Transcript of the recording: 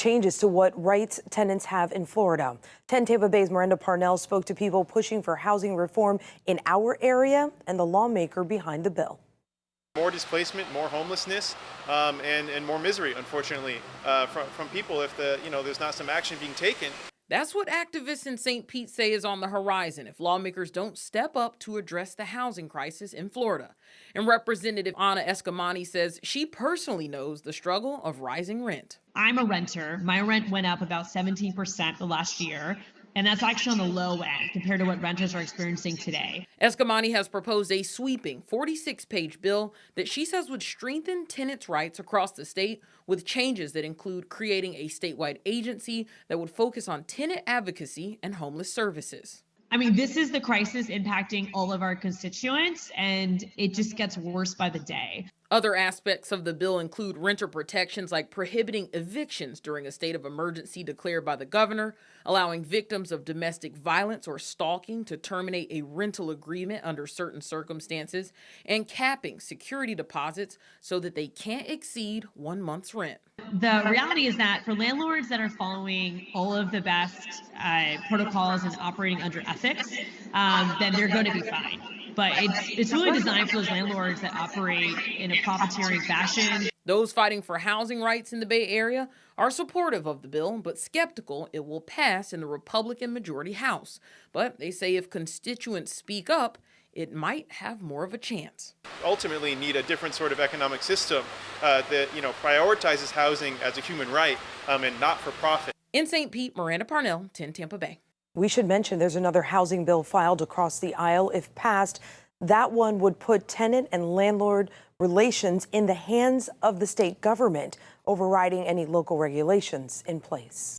changes to what rights tenants have in Florida. 10 Tampa Bay's Miranda Parnell spoke to people pushing for housing reform in our area and the lawmaker behind the bill. More displacement, more homelessness, and more misery, unfortunately, from people if there's not some action being taken. That's what activists in St. Pete say is on the horizon if lawmakers don't step up to address the housing crisis in Florida. And Representative Eskamani says she personally knows the struggle of rising rent. I'm a renter. My rent went up about 17% the last year. And that's actually on the low end compared to what renters are experiencing today. Eskamani has proposed a sweeping 46-page bill that she says would strengthen tenants' rights across the state with changes that include creating a statewide agency that would focus on tenant advocacy and homeless services. I mean, this is the crisis impacting all of our constituents, and it just gets worse by the day. Other aspects of the bill include renter protections like prohibiting evictions during a state of emergency declared by the governor, allowing victims of domestic violence or stalking to terminate a rental agreement under certain circumstances, and capping security deposits so that they can't exceed 1 month's rent. The reality is that for landlords that are following all of the best protocols and operating under ethics, then they're going to be fine. But it's really designed for those landlords that operate in a profiteering fashion. Those fighting for housing rights in the Bay Area are supportive of the bill, but skeptical it will pass in the Republican majority House. But they say if constituents speak up, it might have more of a chance. Ultimately need a different sort of economic system that prioritizes housing as a human right and not for profit. In St. Pete, Miranda Parnell, 10 Tampa Bay. We should mention there's another housing bill filed across the aisle. If passed, that one would put tenant and landlord relations in the hands of the state government, overriding any local regulations in place.